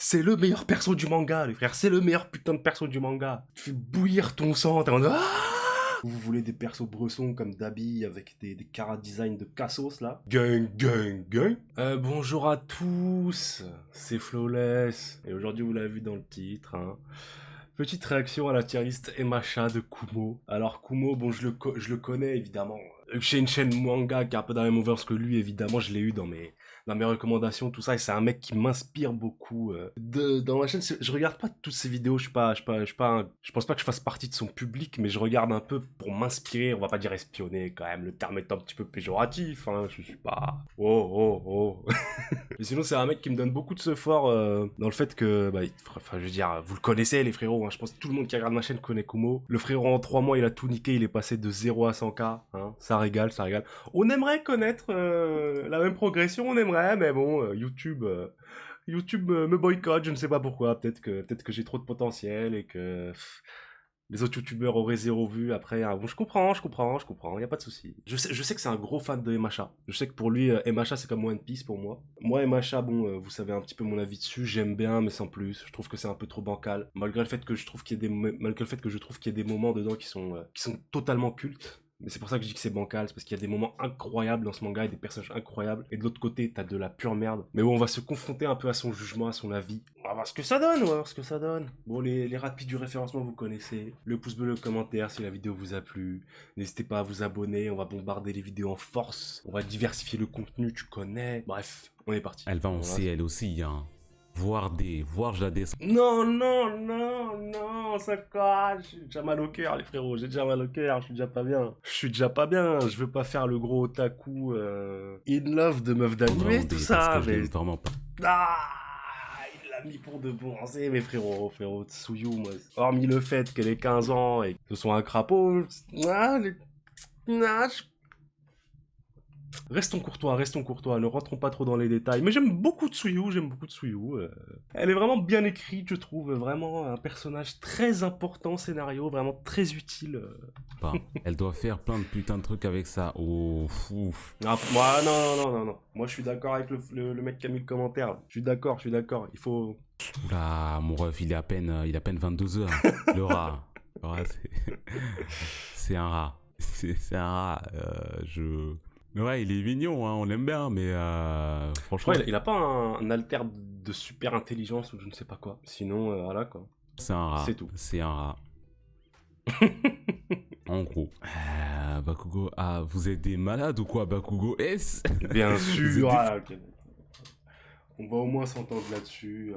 C'est le meilleur perso du manga, les frères. C'est le meilleur putain de perso du manga. Tu fais bouillir ton sang, t'es en mode... Vous voulez des persos bressons comme Dabi avec des cara design de Cassos là? Gang, gang, gang. Bonjour à tous, c'est Flawless. Et aujourd'hui, vous l'avez vu dans le titre, hein. Petite réaction à la tier list Emacha de Kumo. Alors Kumo, bon, je le connais évidemment. J'ai une chaîne manga qui est un peu dans la même mouvance que lui, évidemment, je l'ai eu dans mes recommandations, tout ça, et c'est un mec qui m'inspire beaucoup. Dans ma chaîne, je regarde pas toutes ses vidéos, je pense pas que je fasse partie de son public, mais je regarde un peu pour m'inspirer, on va pas dire espionner quand même, le terme est un petit peu péjoratif, hein, je suis pas... Oh. Mais sinon, c'est un mec qui me donne beaucoup de ce fort dans le fait que, bah, enfin, je veux dire, vous le connaissez les frérots, hein, je pense que tout le monde qui regarde ma chaîne connaît Kumo. Le frérot en 3 mois, il a tout niqué, il est passé de 0 à 100K, hein, ça régale. On aimerait connaître la même progression, on aimerait, mais bon, YouTube me boycotte, je ne sais pas pourquoi, peut-être que j'ai trop de potentiel et que... les autres youtubeurs auraient 0 vue après. Bon, je comprends, y a pas de souci. Je sais que c'est un gros fan de Emacha. Je sais que pour lui, Emacha c'est comme One Piece pour moi. Moi, Emacha, bon, vous savez un petit peu mon avis dessus, j'aime bien, mais sans plus. Je trouve que c'est un peu trop bancal. Malgré le fait que je trouve qu'il y ait des moments dedans qui sont totalement cultes. Mais c'est pour ça que je dis que c'est bancal, c'est parce qu'il y a des moments incroyables dans ce manga et des personnages incroyables. Et de l'autre côté, t'as de la pure merde. Mais bon, on va se confronter un peu à son jugement, à son avis. On va voir ce que ça donne, Bon, les rapides du référencement, vous connaissez. Le pouce bleu, le commentaire si la vidéo vous a plu. N'hésitez pas à vous abonner, on va bombarder les vidéos en force. On va diversifier le contenu, tu connais. Bref, on est parti. Elle va en C, elle aussi, hein. Voir je la descends. Non, ça cache. J'ai déjà mal au cœur, les frérots. Je suis déjà pas bien. Je veux pas faire le gros otaku in love de meuf d'animé, tout ça. Parce que je Mais... l'aime vraiment pas. Il l'a mis pour de bon. C'est mes frérots, Tsuyu, moi. Hormis le fait qu'elle ait 15 ans et que ce soit un crapaud. Restons courtois, ne rentrons pas trop dans les détails. Mais j'aime beaucoup Tsuyu. Elle est vraiment bien écrite, je trouve. Vraiment un personnage très important, scénario, vraiment très utile. Elle doit faire plein de putains de trucs avec ça. Oh, ouf. Non, moi, non. Moi, je suis d'accord avec le mec qui a mis le commentaire. Je suis d'accord. Il faut... Oula, mon ref, il est à peine 22 heures. Le rat. C'est un rat. C'est un rat. Ouais, il est mignon, hein, on l'aime bien, mais franchement... il a pas un alter de super intelligence ou je ne sais pas quoi. Sinon, voilà, quoi. C'est un rat. C'est tout. C'est un rat. En gros. Bakugo... Ah, vous êtes des malades ou quoi, Bakugo S? Bien sûr. Okay. On va au moins s'entendre là-dessus.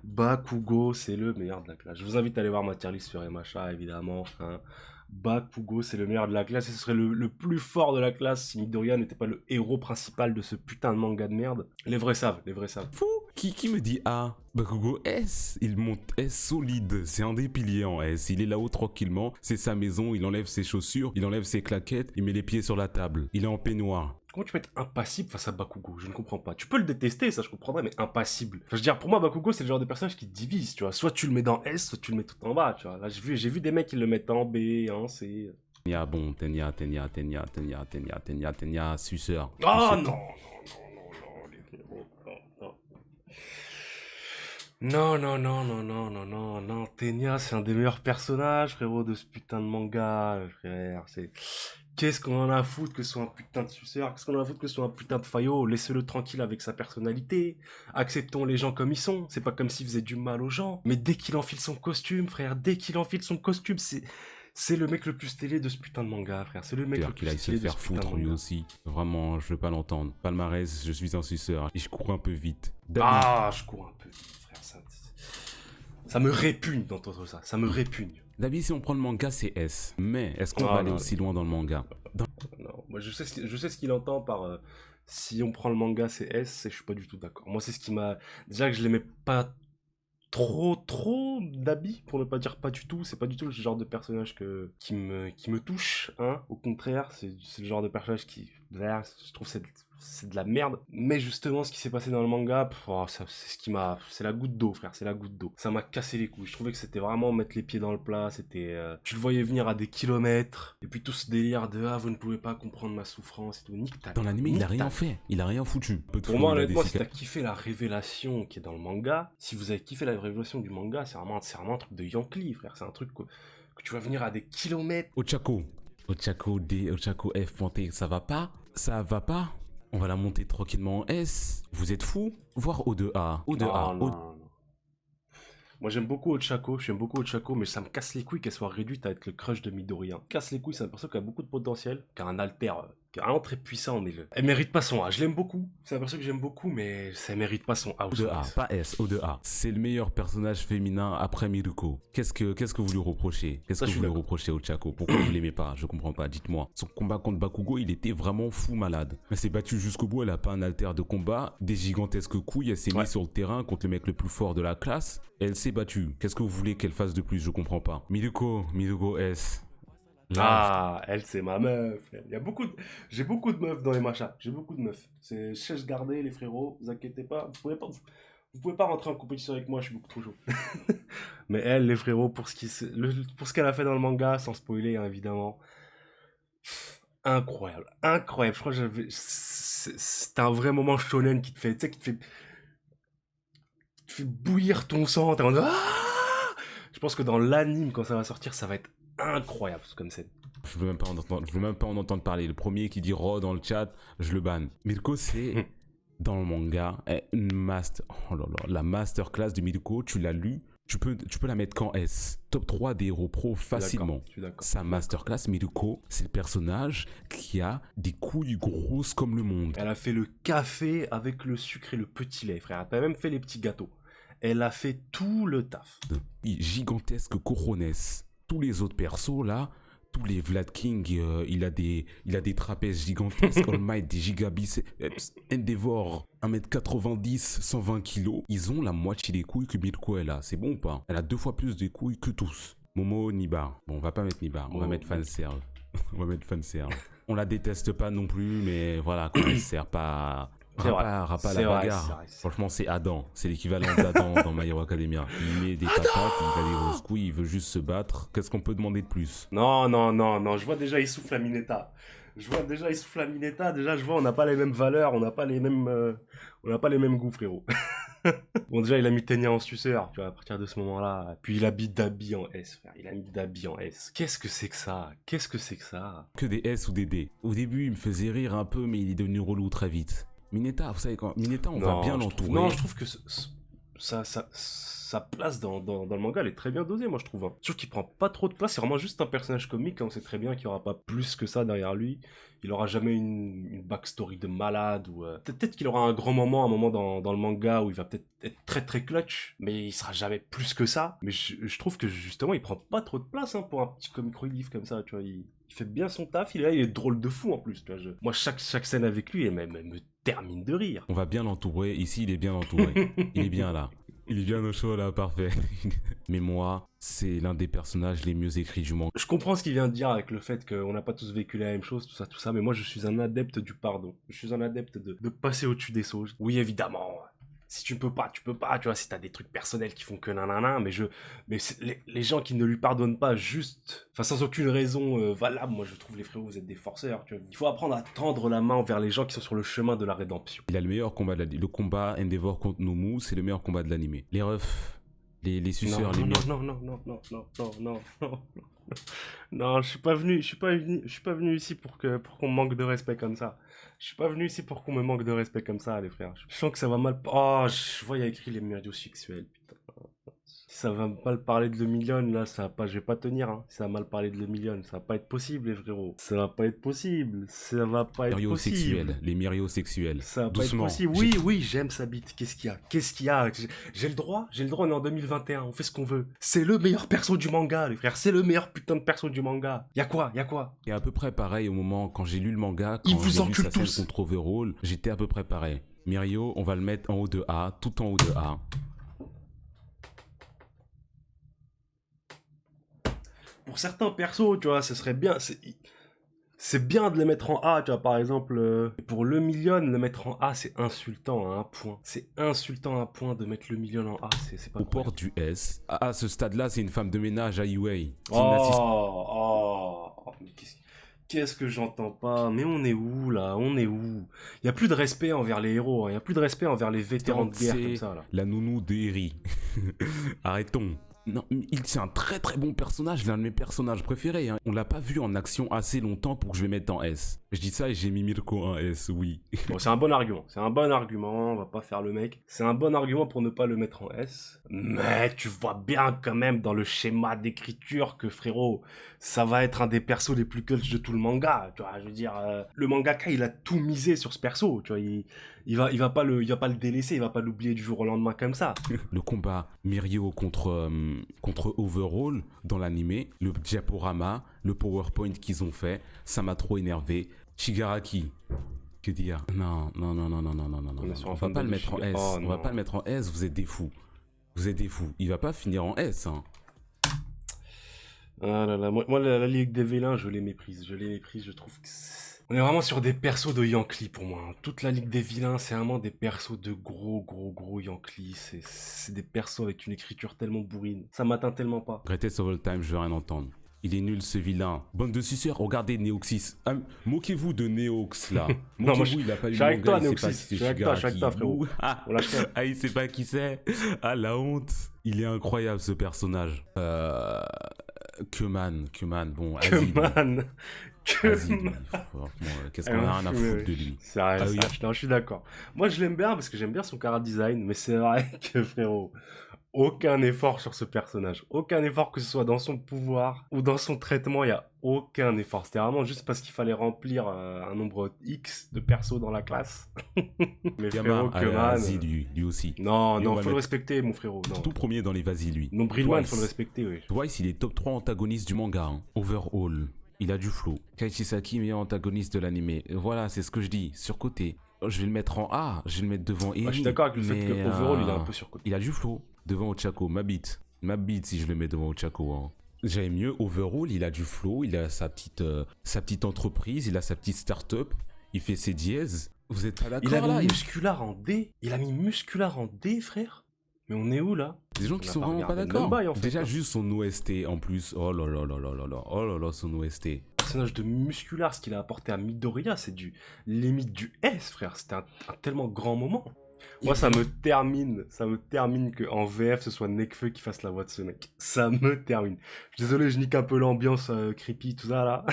Bakugo, c'est le meilleur de la classe. Je vous invite à aller voir ma tier list sur Emacha, évidemment. Hein. Bakugo, c'est le meilleur de la classe et ce serait le plus fort de la classe si Midoriya n'était pas le héros principal de ce putain de manga de merde. Les vrais savent. Fou. Qui me dit A? Bakugo S, il monte S solide, c'est un des piliers en S, il est là-haut tranquillement, c'est sa maison, il enlève ses chaussures, il enlève ses claquettes, il met les pieds sur la table, il est en peignoir. Comment tu peux être impassible face à Bakugo? Je ne comprends pas. Tu peux le détester, ça je comprendrais, mais impassible. Enfin, je veux dire, pour moi, Bakugo, c'est le genre de personnage qui divise, tu vois. Soit tu le mets dans S, soit tu le mets tout en bas, tu vois. Là, j'ai vu des mecs qui le mettent en B, en C. Tenya, suceur. Oh non. Non, Tenya, c'est un des meilleurs personnages, frérot, de ce putain de manga, frère, Qu'est-ce qu'on en a à foutre que ce soit un putain de suceur? Qu'est-ce qu'on en a à foutre que ce soit un putain de faillot? Laissez-le tranquille avec sa personnalité. Acceptons les gens comme ils sont. C'est pas comme s'il faisait du mal aux gens. Mais dès qu'il enfile son costume, frère, c'est le mec le plus stylé de ce putain de manga, frère. C'est le mec le plus stylé de ce putain de manga. Qu'il aille se faire foutre lui aussi. Vraiment, je veux pas l'entendre. Palmarès, je suis un suceur. Et je cours un peu vite. Je cours un peu vite, frère. Ça me répugne d'entendre ça. Ça me répugne. D'habitude, si on prend le manga, c'est S. Mais est-ce qu'on va aller aussi loin dans le manga? Non, moi je sais ce qu'il entend par si on prend le manga, c'est S, et je suis pas du tout d'accord. Moi, c'est ce qui m'a. Déjà que je l'aimais pas trop d'habits, pour ne pas dire pas du tout. C'est pas du tout le genre de personnage qui me touche, hein. Au contraire, c'est le genre de personnage qui. Je trouve c'est de la merde. Mais justement, ce qui s'est passé dans le manga, c'est ce qui m'a, c'est la goutte d'eau, frère, c'est la goutte d'eau. Ça m'a cassé les couilles. Je trouvais que c'était vraiment mettre les pieds dans le plat. C'était, tu le voyais venir à des kilomètres. Et puis tout ce délire de vous ne pouvez pas comprendre ma souffrance et tout. Nique ta Dans l'anime, nique il a rien ta- fait. Il a rien foutu. Peu de Pour fois, moi, il a des honnêtement, si t'as cicatrices. kiffé la révélation qui est dans le manga, si vous avez kiffé la révélation du manga, c'est vraiment un truc de Yankee, frère. C'est un truc que tu vas venir à des kilomètres. Ochako. Ochako D, Ochako F, pointé, ça va pas? Ça va pas? On va la monter tranquillement en S. Vous êtes fous? Voir O2A. O2A. Non. Moi j'aime beaucoup Ochako, mais ça me casse les couilles qu'elle soit réduite à être le crush de Midoriya. Casse les couilles, c'est un perso qui a beaucoup de potentiel, qui a un alter, qui est vraiment très puissant, mais elle mérite pas son A. Je l'aime beaucoup, c'est un perso que j'aime beaucoup, mais ça mérite pas son A. O2A, pas S, O2A. C'est le meilleur personnage féminin après Miruko. Qu'est-ce que vous lui reprochez? Qu'est-ce Ça, que je vous suis lui d'accord. reprochez Ochako? Pourquoi vous l'aimez pas? Je comprends pas, dites-moi. Son combat contre Bakugo, il était vraiment fou malade. Elle s'est battue jusqu'au bout, elle a pas un alter de combat, des gigantesques couilles, elle s'est Ouais. mise sur le terrain contre le mec le plus fort de la classe, et elle s'est battue. Qu'est-ce que vous voulez qu'elle fasse de plus? Je comprends pas. Miruko S. Là, Ah, elle c'est ma meuf. J'ai beaucoup de meufs dans les machas. J'ai beaucoup de meufs. C'est chaise gardée les frérots. Vous inquiétez pas. Vous pouvez pas rentrer en compétition avec moi. Je suis beaucoup trop chaud. Mais elle, les frérots, pour ce qu'elle a fait dans le manga, sans spoiler hein, évidemment, incroyable. Je crois que c'était un vrai moment shonen qui te fait, tu sais, qui te fait bouillir ton sang. T'es en mode, ah. Je pense que dans l'anime, quand ça va sortir, ça va être incroyable comme scène. je veux même pas en entendre parler. Le premier qui dit Raw dans le chat, je le banne. Miruko, c'est dans le manga oh là là, la masterclass de Miruko, tu l'as lu, tu peux la mettre qu'en S. Top 3 des héros pro facilement. Je suis d'accord. Sa masterclass, Miruko, c'est le personnage qui a des couilles grosses comme le monde. Elle a fait le café avec le sucre et le petit lait, frère. Elle a même fait les petits gâteaux. Elle a fait tout le taf. Gigantesque cojones. Tous les autres persos là, tous les Vlad King, il a des trapèzes gigantesques, All Might, des gigabiceps, Endeavor, 1m90, 120 kg. Ils ont la moitié des couilles que Miruko elle a. C'est bon ou pas? Elle a 2 fois plus de couilles que tous. Momo, Niba. Bon, on va pas mettre Niba, on va mettre fanserve. On va mettre fanserve. On la déteste pas non plus, mais voilà, quoi, elle sert pas... C'est vrai. Rapa C'est la vrai, bagarre. c'est vrai. Franchement, c'est Adam. C'est l'équivalent d'Adam dans My Hero Academia. Il met des patates, il a des grosses couilles, il veut juste se battre. Qu'est-ce qu'on peut demander de plus? Non. Je vois déjà, il souffle la Mineta. Déjà, je vois, on n'a pas les mêmes valeurs, on n'a pas les mêmes goûts, frérot. Bon, déjà, il a mis Tenya en suceur, tu vois, à partir de ce moment-là. Puis il a mis Dabi en S, frère. Il a mis Dabi en S. Qu'est-ce que c'est que ça? Que des S ou des D. Au début, il me faisait rire un peu, mais il est devenu relou très vite. Mineta, vous savez quoi? Mineta, on va bien l'entourer. Non, je trouve que sa place dans le manga, elle est très bien dosée, moi, je trouve. Hein. Je trouve qu'il prend pas trop de place. C'est vraiment juste un personnage comique. Hein. On sait très bien qu'il n'y aura pas plus que ça derrière lui. Il aura jamais une backstory de malade. Ou peut-être qu'il aura un grand moment, dans le manga où il va peut-être être très très clutch. Mais il sera jamais plus que ça. Mais je trouve que justement, il prend pas trop de place hein, pour un petit comic relief comme ça. Tu vois, il fait bien son taf. Il est drôle de fou en plus. Tu vois, moi, chaque scène avec lui, elle me termine de rire. On va bien l'entourer. Ici, il est bien entouré. Il est bien là. Il est bien au chaud là, parfait. Mais moi, c'est l'un des personnages les mieux écrits du manga. Je comprends ce qu'il vient de dire avec le fait qu'on n'a pas tous vécu la même chose, tout ça, mais moi je suis un adepte du pardon. Je suis un adepte de passer au-dessus des sauges. Oui, évidemment. Si tu peux pas, tu vois, si t'as des trucs personnels qui font que nanana, mais les gens qui ne lui pardonnent pas juste, enfin sans aucune raison valable, moi je trouve les frérots, vous êtes des forceurs, tu vois. Il faut apprendre à tendre la main vers les gens qui sont sur le chemin de la rédemption. Il a le meilleur combat de l'anime. Le combat Endeavor contre Nomu, c'est le meilleur combat de l'animé. Les refs, les suceurs, les miens. Non, je suis pas venu ici pour qu'on me manque de respect comme ça. Je suis pas venu ici pour qu'on me manque de respect comme ça, les frères. Je sens que ça va mal. Oh, je vois, il y a écrit les médiosexuels, putain. Si ça va mal parler de le million, là, je vais pas tenir, hein. Si ça va mal parler de le million, ça va pas être possible, les frérots. Ça va pas être possible. Les myriosexuels. Ça va Doucement. pas être possible. Oui, j'aime sa bite. Qu'est-ce qu'il y a? J'ai le droit, on est en 2021, on fait ce qu'on veut. C'est le meilleur perso du manga, les frères. C'est le meilleur putain de perso du manga. Y'a quoi? Et à peu près pareil au moment quand j'ai lu le manga, quand Ils vous j'ai vu enculent sa scène tous. contre Overhaul, j'étais à peu près pareil. Mirio, on va le mettre en haut de A, tout en haut de A. Pour certains persos, tu vois, ce serait bien. c'est bien de les mettre en A, tu vois, par exemple, pour le million, le mettre en A, c'est insultant à un point. C'est insultant à un point de mettre le million en A, c'est pas Au port correct. du S. À ce stade-là, c'est une femme de ménage à UA. Mais qu'est-ce que j'entends pas? Mais on est où, là? On est où? Il y a plus de respect envers les héros, hein. Il y a plus de respect envers les vétérans de guerre comme C'est ça, là. la nounou d'Eri. Arrêtons. Non, c'est un très très bon personnage, l'un de mes personnages préférés. Hein. On l'a pas vu en action assez longtemps pour que je le mette en S. Je dis ça et j'ai mis Mirko en S, oui. Bon, c'est un bon argument. C'est un bon argument. On va pas faire le mec. C'est un bon argument pour ne pas le mettre en S. Mais tu vois bien quand même dans le schéma d'écriture que frérot, ça va être un des persos les plus cultes de tout le manga. Tu vois, je veux dire, le mangaka il a tout misé sur ce perso. Tu vois, il va pas le délaisser. Il va pas l'oublier du jour au lendemain comme ça. Le combat Mirio contre Overhaul dans l'animé, le diaporama, le PowerPoint qu'ils ont fait, ça m'a trop énervé. Shigaraki, que dire? Non. On va pas le mettre en S. On va pas le mettre en S, vous êtes des fous. Vous êtes des fous. Il va pas finir en S, hein. Ah là là, moi la Ligue des Vélins, je les méprise. Je trouve que on est vraiment sur des persos de Yankee pour moi. Hein. Toute la Ligue des Vilains, c'est vraiment des persos de gros Yankee. C'est des persos avec une écriture tellement bourrine. Ça m'atteint tellement pas. Greatest of all time, je veux rien entendre. Il est nul ce vilain. Bande de suceurs, regardez Neoxys. Ah, moquez-vous de Neox là. Non, moi, il a pas eu je suis le avec manga, toi, il sait Neoxys. pas qui c'est Je suis avec toi, frérot. Ouh, ah, On lâche pas. ah, il sait pas qui c'est. Ah, la honte. Il est incroyable ce personnage. Keman, bon, vas-y. Man. Vas-y, lui. Franchement, qu'est-ce qu'on a rien à foutre de lui? C'est vrai, Ah oui. non, je suis d'accord. Moi, je l'aime bien parce que j'aime bien son chara design, mais c'est vrai que, frérot, aucun effort sur ce personnage. Aucun effort, que ce soit dans son pouvoir ou dans son traitement, il n'y a aucun effort. C'était vraiment juste parce qu'il fallait remplir un nombre X de persos dans la classe. Mais frérot, Yama, Keman... lui aussi. Non, Lui, on va faut le mettre respecter, mon frérot. Non. Tout premier dans les vas-y, lui. Nombrilman, Twice. faut le respecter, oui. Twice, il est top 3 antagoniste du manga. Hein. Overhaul, il a du flow. Kaichisaki, meilleur antagoniste de l'animé. Voilà, c'est ce que je dis, surcoté. Je vais le mettre en A, je vais le mettre devant Eri. Je suis d'accord avec le fait que Overall, il est un peu surcoté. Il a du flow devant Ochako, ma bite si je le mets devant Ochako. Hein. J'avais mieux, Overall, il a du flow, il a sa petite entreprise, il a sa petite start-up, il fait ses dièses. Vous êtes pas d'accord Il a là mis muscular en D. Il a mis muscular en D, frère. Mais on est où là? Des gens qui sont vraiment pas d'accord. Déjà juste son OST en plus. Oh là là là là là là. Oh là là son OST. Le personnage de muscular, ce qu'il a apporté à Midoriya, c'est du limite du S, frère. C'était un tellement grand moment. Moi, ça me termine que en VF, ce soit Nekfeu qui fasse la voix de ce mec. Ça me termine. Je suis désolé, je nique un peu l'ambiance creepy, tout ça là.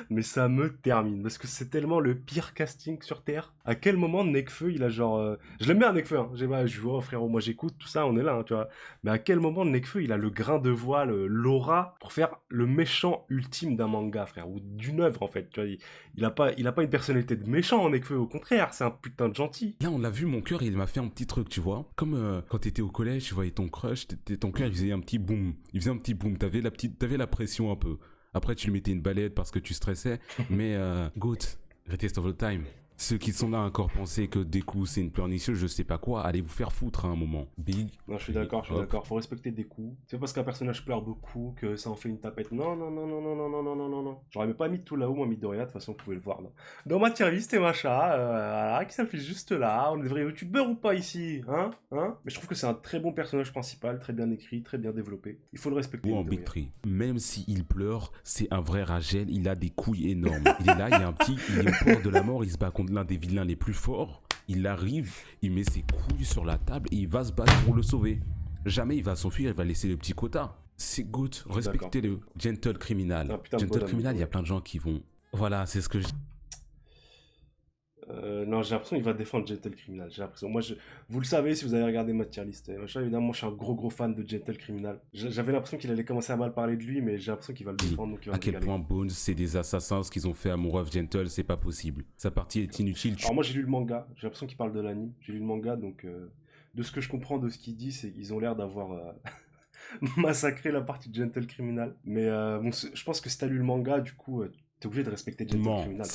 Mais ça me termine. Parce que c'est tellement le pire casting sur Terre. À quel moment Nekfeu, il a genre... Je l'aime bien, Nekfeu. Hein. Je vois, frérot, moi j'écoute, tout ça, on est là, hein, tu vois. Mais à quel moment Nekfeu, il a le grain de voix, l'aura, pour faire le méchant ultime d'un manga, frère. Ou d'une œuvre, en fait. Tu vois, il a pas une personnalité de méchant, Nekfeu. Au contraire, c'est un putain de gentil. Là, on l'a vu, mon cœur, il m'a fait un petit truc, tu vois. Comme quand t'étais au collège, tu voyais ton crush, ton cœur, il faisait un petit boom. Il faisait un petit boom. T'avais la pression un peu. Après, tu lui mettais une balette parce que tu stressais. Mais, Goat, Greatest of all time. Ceux qui sont là encore penser que Deku c'est une pleurnicheuse, je sais pas quoi, allez vous faire foutre à un moment. Big. Non, je suis d'accord. Faut respecter Deku. C'est parce qu'un personnage pleure beaucoup que ça en fait une tapette. Non. J'aurais même pas mis tout là-haut, moi, Midoriya, de toute façon, vous pouvez le voir. Dans ma tier list et machin, voilà, qui s'affiche juste là. On est des vrais youtubeurs ou pas ici, hein? Mais je trouve que c'est un très bon personnage principal, très bien écrit, très bien développé. Il faut le respecter. Ou en Big Tree. Même s'il pleure, c'est un vrai Ragel, il a des couilles énormes. Il est là, il est au bord de la mort, il se bat contre l'un des vilains les plus forts, il arrive, il met ses couilles sur la table et il va se battre pour le sauver. Jamais il va s'enfuir, il va laisser le petit quota. C'est good, respectez le Gentle Criminal. Gentle Criminal, il y a plein de gens qui vont... Voilà, c'est ce que je... Non, j'ai l'impression qu'il va défendre Gentle Criminal. J'ai l'impression. Moi, vous le savez si vous avez regardé ma tier list. Évidemment, je suis un gros fan de Gentle Criminal. J'avais l'impression qu'il allait commencer à mal parler de lui, mais j'ai l'impression qu'il va le défendre. Donc il va à quel point Bones, c'est des assassins, ce qu'ils ont fait à Murov Gentle, c'est pas possible. Sa partie est inutile. Alors moi, j'ai lu le manga. J'ai l'impression qu'il parle de l'anime. J'ai lu le manga, donc de ce que je comprends de ce qu'il dit, c'est qu'ils ont l'air d'avoir massacré la partie de Gentle Criminal. Mais bon, je pense que si t'as lu le manga, du coup... T'es obligé de respecter Gentle Criminal.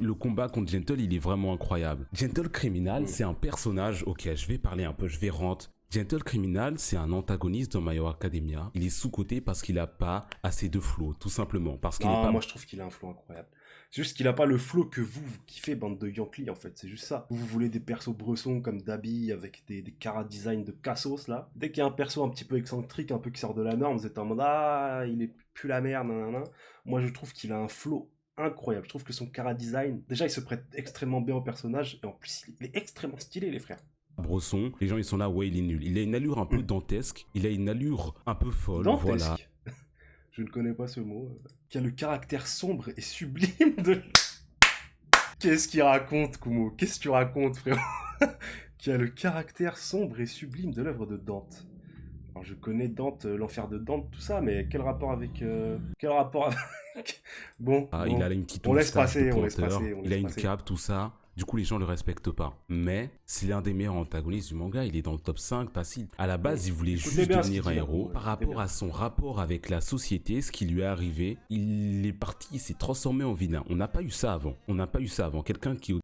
Le combat contre Gentle, il est vraiment incroyable. Gentle Criminal, c'est un personnage... Ok, je vais parler un peu, je vais rentrer. Gentle Criminal, c'est un antagoniste dans My Hero Academia. Il est sous-coté parce qu'il a pas assez de flow, tout simplement. Parce qu'il est pas... Moi je trouve qu'il a un flow incroyable. C'est juste qu'il a pas le flow que vous kiffez, bande de Yankee, en fait. C'est juste ça. Vous voulez des persos bressons comme Dabi avec des cara design de Cassos, là. Dès qu'il y a un perso un petit peu excentrique, un peu qui sort de la norme, vous êtes en mode ah, il est plus la merde, nanana. Moi, je trouve qu'il a un flow incroyable. Je trouve que son cara design, déjà, il se prête extrêmement bien au personnage et en plus, il est extrêmement stylé, les frères. Bresson, les gens ils sont là, ouais, il est nul. Il a une allure un peu dantesque, il a une allure un peu folle, Dantesque. voilà. Je ne connais pas ce mot. Qui a le caractère sombre et sublime de. Qu'est-ce qu'il raconte, Kumo? Qu'est-ce que tu racontes, frérot? Qui a le caractère sombre et sublime de l'œuvre de Dante. Alors, je connais Dante, l'enfer de Dante, tout ça, mais quel rapport avec. Quel rapport avec. Bon, Ah, bon. il a une petite On laisse moustache de passer, on laisse pointeur, passer. On il a laisse une passer. cape, tout ça. Du coup, les gens le respectent pas. Mais c'est l'un des meilleurs antagonistes du manga. Il est dans le top 5, facile. À la base, il voulait Écoutez juste bien ce devenir qu'il un dit, héros. hein, Par écoutez rapport bien. à son rapport avec la société, ce qui lui est arrivé, il est parti, il s'est transformé en vilain. On n'a pas eu ça avant. On n'a pas eu ça avant. Quelqu'un qui, au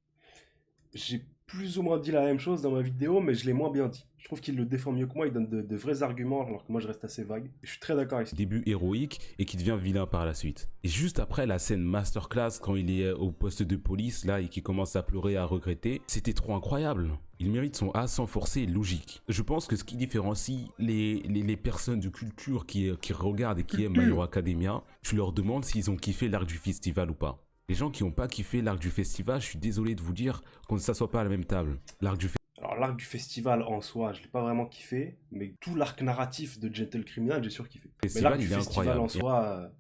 J'ai plus ou moins dit la même chose dans ma vidéo, mais je l'ai moins bien dit. Je trouve qu'il le défend mieux que moi, il donne de vrais arguments, alors que moi je reste assez vague. Et je suis très d'accord avec ça. début héroïque et qui devient vilain par la suite. Et juste après la scène masterclass, quand il est au poste de police là et qui commence à pleurer, à regretter, c'était trop incroyable. Il mérite son A sans forcer et logique. Je pense que ce qui différencie les personnes de culture qui regardent et qui aiment My Hero Academia, tu leur demandes s'ils ont kiffé l'arc du festival ou pas. Les gens qui n'ont pas kiffé l'arc du festival, je suis désolé de vous dire qu'on ne s'assoit pas à la même table. L'arc du Alors l'arc du festival en soi, je l'ai pas vraiment kiffé, mais tout l'arc narratif de Gentle Criminal, j'ai surkiffé. Mais l'arc festival, du il est festival incroyable. en soi,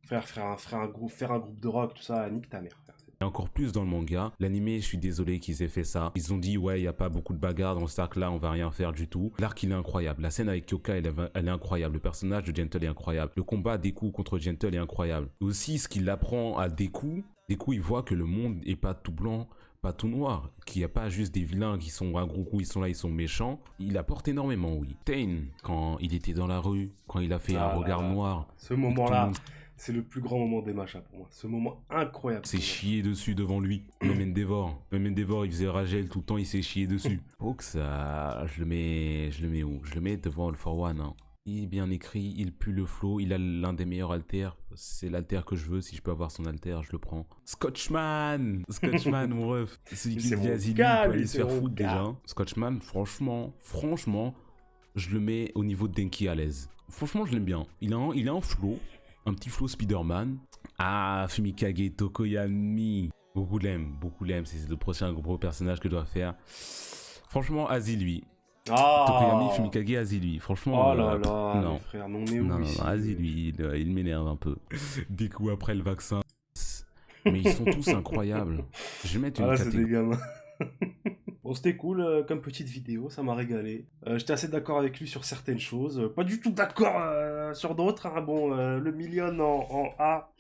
faire un groupe de rock, tout ça, nique ta mère, frère. Et encore plus dans le manga, l'animé, je suis désolé qu'ils aient fait ça. Ils ont dit, ouais, il n'y a pas beaucoup de bagarres dans cet arc-là, on va rien faire du tout. L'arc, il est incroyable. La scène avec Kyoka, elle est incroyable. Le personnage de Gentle est incroyable. Le combat Deku contre Gentle est incroyable. Et aussi, ce qu'il apprend à Deku, il voit que le monde est pas tout blanc, pas tout noir, qu'il n'y a pas juste des vilains qui sont un gros coup, ils sont là, ils sont méchants. Il apporte énormément, oui. Tain, quand il était dans la rue, quand il a fait un regard noir. Ce moment-là, c'est le plus grand moment des machas pour moi. Ce moment incroyable. Il s'est chié dessus devant lui. Même Endeavor, il faisait Ragel tout le temps, il s'est chié dessus. Oh que ça, je le mets où? Je le mets devant All for One. Hein. Il est bien écrit, il pue le flow, il a l'un des meilleurs alters. C'est l'alter que je veux, si je peux avoir son alter, je le prends. Scotchman, mon ref. Celui qui dit Azili, il peut aller se faire foutre déjà. Scotchman, franchement, je le mets au niveau de Denki à l'aise. Franchement, je l'aime bien. Il a un flow. Un petit flow Spider-Man. Ah, Fumikage Tokoyami. Beaucoup l'aiment. C'est le prochain gros personnage que je dois faire. Franchement, Asie lui. Tokoyami, Fumikage, Asie lui. Franchement, oh là là, non. frère, on est où Non, ici, Asie lui, il m'énerve un peu. Des coups après le vaccin. Mais ils sont tous incroyables. Je vais mettre une c'est catégorie. des gamins. Bon, c'était cool comme petite vidéo, ça m'a régalé. J'étais assez d'accord avec lui sur certaines choses, pas du tout d'accord sur d'autres. Hein. Bon, le million en A.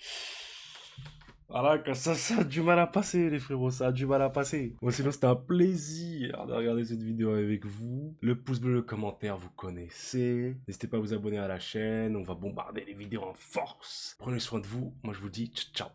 Voilà, ça a du mal à passer, les frérots, ça a du mal à passer. Bon, sinon, c'était un plaisir de regarder cette vidéo avec vous. Le pouce bleu, le commentaire, vous connaissez. N'hésitez pas à vous abonner à la chaîne, on va bombarder les vidéos en force. Prenez soin de vous, moi je vous dis ciao.